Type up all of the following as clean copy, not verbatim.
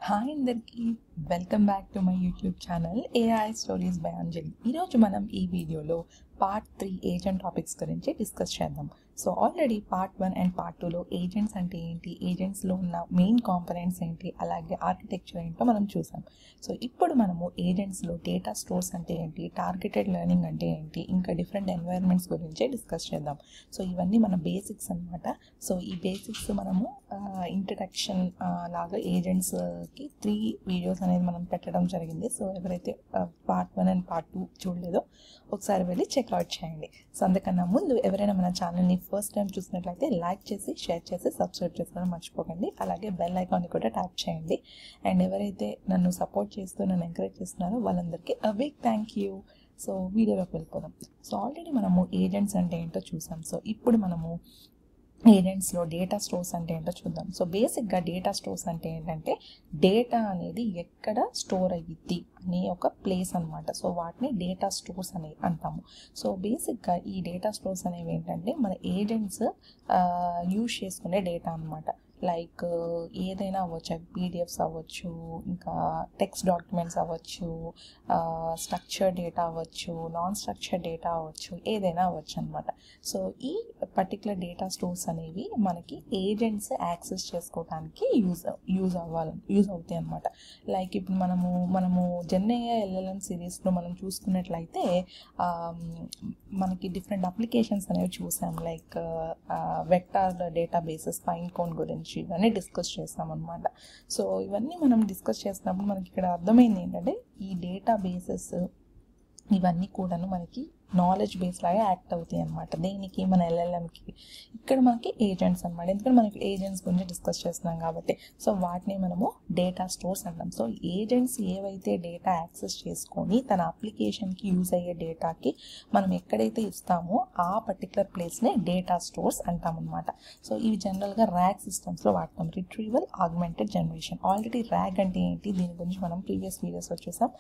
Hi అందరికీ welcome back to my YouTube channel AI stories by Anjali. ఈరోజు మనం ఈ వీడియోలో పార్ట్ 3 ఏజెంట్ టాపిక్స్ గురించి డిస్కస్ చేద్దాం. So already part 1 and part 2లో ఏజెంట్స్ అంటే ఏంటి, ఏజెంట్స్లో ఉన్న మెయిన్ కాంపనెంట్స్ ఏంటి, అలాగే ఆర్కిటెక్చర్ ఏంటో మనం చూసాం. సో ఇప్పుడు మనము ఏజెంట్స్లో డేటా స్టోర్స్ అంటే ఏంటి, టార్గెటెడ్ లెర్నింగ్ అంటే ఏంటి, ఇంకా డిఫరెంట్ ఎన్వైరన్మెంట్స్ గురించి డిస్కస్ చేద్దాం. సో ఇవన్నీ మన బేసిక్స్ అనమాట. సో ఈ బేసిక్స్ మనము ఇంట్రడక్షన్ లాగా ఏజెంట్స్కి 3 వీడియోస్ అనేది మనం పెట్టడం జరిగింది. సో ఎవరైతే పార్ట్ 1 అండ్ పార్ట్ 2 చూడలేదో ఒకసారి వెళ్ళి చెక్అవుట్ చేయండి. సో అందుకన్నా ముందు ఎవరైనా మన ఛానల్ని ఫస్ట్ టైం చూసినట్లయితే లైక్ చేసి, షేర్ చేసి, సబ్స్క్రైబ్ చేసుకోవడం మర్చిపోకండి. అలాగే బెల్ ఐకాన్ని కూడా ట్యాప్ చేయండి. అండ్ ఎవరైతే నన్ను సపోర్ట్ చేస్తూ నన్ను ఎంకరేజ్ చేస్తున్నారో వాళ్ళందరికీ a big thank you. So వీడియోలోకి వెళ్ళిపోదాం. సో ఆల్రెడీ మనము ఏజెంట్స్ అంటే ఏంటో చూసాం. సో ఇప్పుడు మనము ఏజెంట్స్లో డేటా స్టోర్స్ అంటే ఏంటో చూద్దాం. సో బేసిక్గా డేటా స్టోర్స్ అంటే ఏంటంటే డేటా అనేది ఎక్కడ స్టోర్ అయ్యిద్ది అనే ఒక ప్లేస్ అనమాట. సో వాటిని డేటా స్టోర్స్ అని అంటాము. సో బేసిక్గా ఈ డేటా స్టోర్స్ అనేవి ఏంటంటే మన ఏజెంట్స్ యూజ్ చేసుకునే డేటా అనమాట. లైక్ ఏదైనా అవ్వచ్చు, అవి పీడిఎఫ్స్ అవ్వచ్చు, ఇంకా టెక్స్ట్ డాక్యుమెంట్స్ అవ్వచ్చు, స్ట్రక్చర్ డేటా అవ్వచ్చు, నాన్ స్ట్రక్చర్ డేటా అవ్వచ్చు, ఏదైనా అవ్వచ్చు అనమాట. సో ఈ పర్టికులర్ డేటా స్టోర్స్ అనేవి మనకి ఏజెంట్స్ యాక్సెస్ చేసుకోవడానికి యూజ్ అవుతాయి అనమాట. లైక్ ఇప్పుడు మనము జెన్ఏఐ ఎల్ఎల్ఎం సిరీస్లో మనం చూసుకున్నట్లయితే మనకి డిఫరెంట్ అప్లికేషన్స్ అనేవి చూసాం. Like vector data bases, fine cone గురించి ఇవన్నీ డిస్కస్ చేస్తామన్నమాట. సో ఇవన్నీ మనం డిస్కస్ చేసినప్పుడు మనకి ఇక్కడ అర్థమైంది ఏంటంటే ఈ డేటా బేసెస్ ఇవన్నీ కూడాను మనకి నాలెడ్జ్ బేస్ లాగా యాక్ట్ అవుతాయి అనమాట. దేనికి, మన ఎల్ఎల్ఎంకి. ఇక్కడ మనకి ఏజెంట్స్ అనమాట. ఎందుకంటే మనకి ఏజెంట్స్ గురించి డిస్కస్ చేస్తున్నాం కాబట్టి. సో వాటిని మనము డేటా స్టోర్స్ అంటాం. సో ఏజెంట్స్ ఏవైతే డేటా యాక్సెస్ చేసుకొని తన అప్లికేషన్కి యూజ్ అయ్యే డేటాకి మనం ఎక్కడైతే ఇస్తామో ఆ పర్టికులర్ ప్లేస్నే డేటా స్టోర్స్ అంటాం అనమాట. సో ఇవి జనరల్గా ర్యాగ్ సిస్టమ్స్లో వాడతాం. Retrieval augmented generation. Already rag అంటే ఏంటి, దీని గురించి మనం ప్రీవియస్ వీడియోస్లో చూసాం.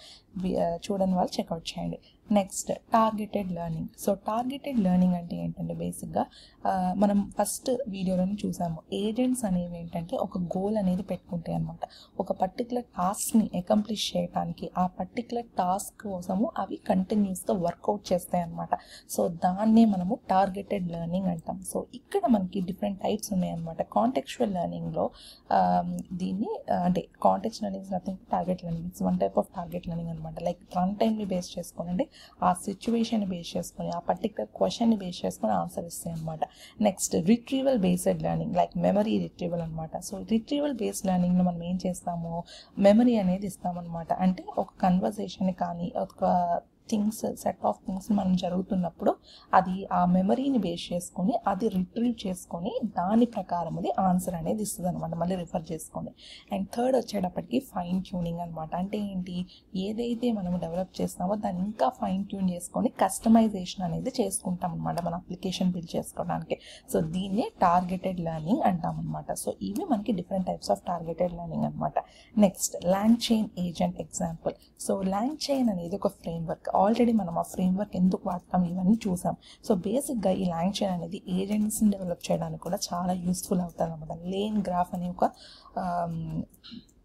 చూడని వాళ్ళు చెక్అవుట్ చేయండి. Next targeted learning. So targeted learning అంటే ఏంటంటే బేసిక్గా మనం ఫస్ట్ వీడియోలోనే చూసాము. ఏజెంట్స్ అనేవి ఏంటంటే ఒక గోల్ అనేది పెట్టుకుంటాయి అనమాట. ఒక పర్టికులర్ టాస్క్ని అకంప్లిష్ చేయడానికి ఆ పర్టికులర్ టాస్క్ కోసము అవి కంటిన్యూస్గా వర్కౌట్ చేస్తాయి అనమాట. సో దాన్నే మనము టార్గెటెడ్ లెర్నింగ్ అంటాం. సో ఇక్కడ మనకి డిఫరెంట్ టైప్స్ ఉన్నాయన్నమాట. కాంటెక్చువల్ లెర్నింగ్లో దీన్ని అంటే context learning is nothing target learning. It's one type of target learning అనమాట. లైక్ రన్ టైమ్ని బేస్ చేసుకొని, అంటే ఆ సిచ్యువేషన్ బేస్ చేసుకొని, ఆ పర్టికులర్ క్వశ్చన్ని బేస్ చేసుకొని ఆన్సర్ ఇస్తాయి అనమాట. Next retrieval based learning, like memory retrieval అనమాట. సో రిట్రీవల్ బేస్డ్ లెర్నింగ్లో మనం ఏం చేస్తాము, మెమరీ అనేది ఇస్తామన్నమాట. అంటే ఒక కన్వర్సేషన్ కానీ ఒక సెట్ ఆఫ్ థింగ్స్ మనం జరుగుతున్నప్పుడు అది ఆ మెమరీని బేస్ చేసుకొని అది రిట్రీవ్ చేసుకొని దాని ప్రకారం అది ఆన్సర్ అనేది ఇస్తుంది అనమాట, మళ్ళీ రిఫర్ చేసుకొని. అండ్ థర్డ్ వచ్చేటప్పటికి ఫైన్ ట్యూనింగ్ అనమాట. అంటే ఏంటి, ఏదైతే మనం డెవలప్ చేస్తామో దాన్ని ఇంకా ఫైన్ ట్యూన్ చేసుకొని కస్టమైజేషన్ అనేది చేసుకుంటాం అనమాట మన అప్లికేషన్ బిల్డ్ చేసుకోవడానికి. సో దీన్నే టార్గెటెడ్ లెర్నింగ్ అంటాం అనమాట. సో ఇవి మనకి different types of targeted learning అనమాట. Next long chain agent example. So long chain అనేది ఒక ఫ్రేమ్వర్క్. ఆల్రెడీ మనం ఆ ఫ్రేమ్వర్క్ ఎందుకు వాడతాం ఇవన్నీ చూసాం. సో బేసిక్గా ఈ లాంగ్ చైన్ అనేది ఏజెంట్స్ని డెవలప్ చేయడానికి కూడా చాలా యూస్ఫుల్ అవుతుంది అనమాట. లేన్ గ్రాఫ్ అనే ఒక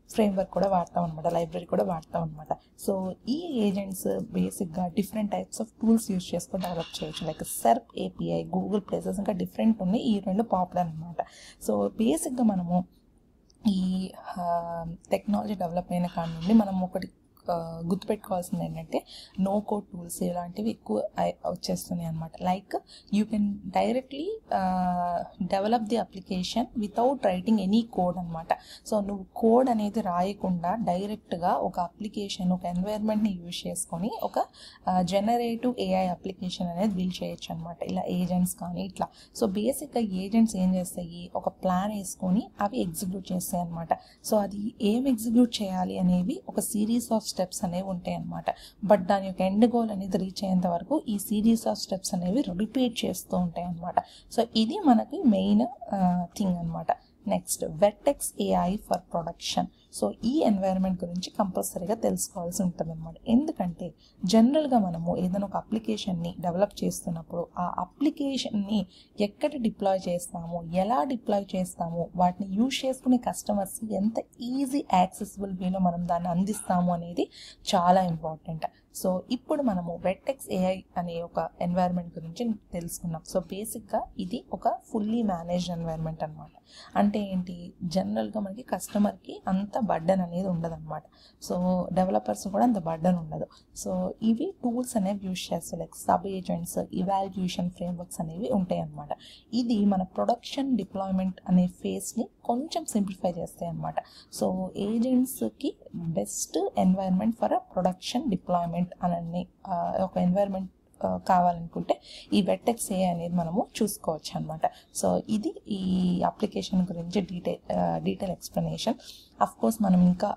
ఫ్రేమ్వర్క్ కూడా వాడతాం అనమాట, లైబ్రరీ కూడా వాడతాం అనమాట. సో ఈ ఏజెంట్స్ బేసిక్గా different types of tools use చేసుకొని డెవలప్ చేయొచ్చు. Like SERP API, Google places, ఇంకా డిఫరెంట్ ఉన్నాయి. ఈ రెండు పాపులర్ అనమాట. సో బేసిక్గా మనము ఈ టెక్నాలజీ డెవలప్ అయిన కాడ నుండి మనం ఒకటి గుర్తుపెట్టుకోవాల్సింది ఏంటంటే నో కోడ్ టూల్స్ ఇలాంటివి ఎక్కువ వచ్చేస్తున్నాయి అనమాట. Like you can directly develop the application without writing any code అనమాట. సో నువ్వు కోడ్ అనేది రాయకుండా డైరెక్ట్గా ఒక అప్లికేషన్, ఒక ఎన్వైర్న్మెంట్ని యూజ్ చేసుకొని ఒక జనరేటివ్ ఏఐ అప్లికేషన్ అనేది బిల్డ్ చేయొచ్చు అనమాట. ఇలా ఏజెంట్స్ కానీ ఇట్లా. సో బేసిక్గా ఏజెంట్స్ ఏం చేస్తాయి, ఒక ప్లాన్ వేసుకొని అవి ఎగ్జిక్యూట్ చేస్తాయి అనమాట. సో అది ఏం ఎగ్జిక్యూట్ చేయాలి అనేవి ఒక సిరీస్ ఆఫ్ స్టెప్స్ అనేవి ఉంటాయి అనమాట. బట్ దాని యొక్క ఎండ్ గోల్ అనేది రీచ్ అయ్యేంత వరకు ఈ సిరీస్ ఆఫ్ స్టెప్స్ అనేవి రిపీట్ చేస్తూ ఉంటాయి అనమాట. సో ఇది మనకి మెయిన్ థింగ్ అనమాట. Next vertex AI for production. So ఈ ఎన్వైరన్మెంట్ గురించి కంపల్సరీగా తెలుసుకోవాల్సి ఉంటుంది అనమాట. ఎందుకంటే జనరల్గా మనము ఏదైనా ఒక అప్లికేషన్ని డెవలప్ చేస్తున్నప్పుడు ఆ అప్లికేషన్ని ఎక్కడ డిప్లాయ్ చేస్తాము, ఎలా డిప్లాయ్ చేస్తాము, వాటిని యూజ్ చేసుకునే కస్టమర్స్ ఎంత ఈజీ యాక్సెసిబుల్ వేలో మనం దాన్ని అందిస్తాము అనేది చాలా ఇంపార్టెంట్. సో ఇప్పుడు మనము వెర్టెక్స్ ఏఐ అనే ఒక ఎన్వైరన్మెంట్ గురించి తెలుసుకున్నాం. సో బేసిక్గా ఇది ఒక ఫుల్లీ మేనేజ్డ్ ఎన్వైరన్మెంట్ అనమాట. అంటే ఏంటి, జనరల్గా మనకి కస్టమర్కి అంత బర్డన్ అనేది ఉండదు అనమాట. సో డెవలపర్స్ కూడా అంత బర్డన్ ఉండదు. సో ఇవి టూల్స్ అనేవి యూజ్ చేస్తారు, like sub agents, evaluation frameworks అనేవి ఉంటాయి అనమాట. ఇది మన ప్రొడక్షన్ డిప్లాయ్మెంట్ అనే ఫేస్ని కొంచెం సింప్లిఫై చేస్తాయి అనమాట. సో ఏజెంట్స్కి best environment for production deployment అని ఒక ఎన్వైరన్మెంట్ కావాలనుకుంటే ఈ వెర్టెక్స్ ఏఐ అనేది మనము చూసుకోవచ్చు అనమాట. సో ఇది ఈ అప్లికేషన్ గురించి డీటెయిల్ ఎక్స్ప్లెనేషన్. అఫ్కోర్స్ మనం ఇంకా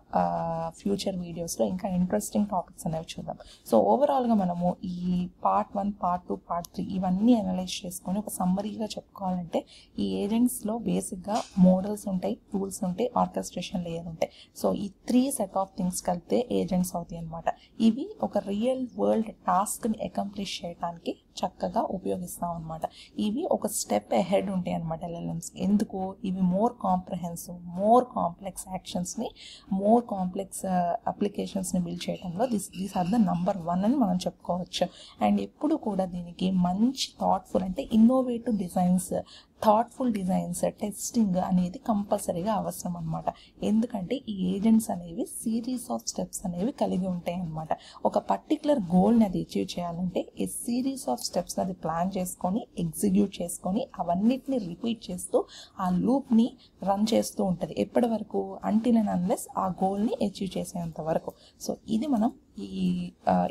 ఫ్యూచర్ వీడియోస్లో ఇంకా ఇంట్రెస్టింగ్ టాపిక్స్ అనేవి చూద్దాం. సో ఓవరాల్గా మనము ఈ పార్ట్ 1, పార్ట్ 2, పార్ట్ 3 ఇవన్నీ అనలైజ్ చేసుకొని ఒక సమ్మరీగా చెప్పుకోవాలంటే ఈ ఏజెంట్స్లో బేసిక్గా మోడల్స్ ఉంటాయి, టూల్స్ ఉంటాయి, ఆర్కెస్ట్రేషన్ లేయర్ ఉంటాయి. సో ఈ 3 సెట్ ఆఫ్ థింగ్స్ కలిపితే ఏజెంట్స్ అవుతాయి అనమాట. ఇవి ఒక రియల్ వరల్డ్ టాస్క్ని అకంప్లిష్ చేయడానికి చక్కగా ఉపయోగిస్తాం అనమాట. ఇవి ఒక స్టెప్ అహెడ్ ఉంటాయి అనమాట ఎల్ఎల్ఎమ్స్. ఎందుకు, ఇవి మోర్ కాంప్రహెన్సివ్, మోర్ కాంప్లెక్స్ యాక్షన్స్ని, మోర్ కాంప్లెక్స్ అప్లికేషన్స్ని బిల్డ్ చేయడంలో దీస్ ఆర్ ద నంబర్ 1 అని మనం చెప్పుకోవచ్చు. అండ్ ఎప్పుడు కూడా దీనికి మంచి థాట్ఫుల్ అంటే innovative designs, thoughtful designs, testing అనేది కంపల్సరీగా అవసరం అనమాట. ఎందుకంటే ఈ ఏజెంట్స్ అనేవి సిరీస్ ఆఫ్ స్టెప్స్ అనేవి కలిగి ఉంటాయి అనమాట. ఒక పర్టికులర్ గోల్ని అది అచీవ్ చేయాలంటే ఈ సిరీస్ ఆఫ్ స్టెప్స్ అది ప్లాన్ చేసుకొని ఎగ్జిక్యూట్ చేసుకొని అవన్నిటిని రిపీట్ చేస్తూ ఆ లూప్ని రన్ చేస్తూ ఉంటుంది. ఎప్పటి వరకు, అంటిల్ అండ్ అన్లెస్ ఆ గోల్ని అచీవ్ చేసేంత వరకు. సో ఇది మనం ఈ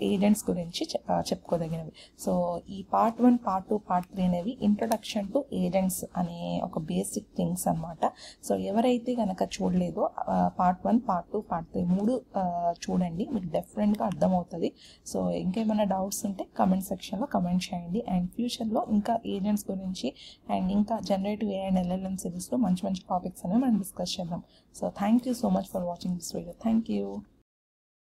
ఏజెంట్స్ గురించి చెప్పుకోదగినవి. సో ఈ పార్ట్ 1, పార్ట్ 2, పార్ట్ 3 అనేవి ఇంట్రడక్షన్ టు ఏజెంట్స్ అనే ఒక బేసిక్ థింగ్స్ అనమాట. సో ఎవరైతే కనుక చూడలేదో పార్ట్ 1, పార్ట్ 2, పార్ట్ 3 మూడు చూడండి, మీకు డెఫినెట్గా అర్థమవుతుంది. సో ఇంకేమైనా డౌట్స్ ఉంటే కమెంట్ సెక్షన్లో కమెంట్ చేయండి. అండ్ ఫ్యూచర్లో ఇంకా ఏజెంట్స్ గురించి అండ్ ఇంకా జనరేటివ్ ఏఐ అండ్ ఎల్ఎల్ఎం సిరీస్లో మంచి మంచి టాపిక్స్ అనేవి మనం డిస్కస్ చేద్దాం. So thank you so much for watching this video. Thank you.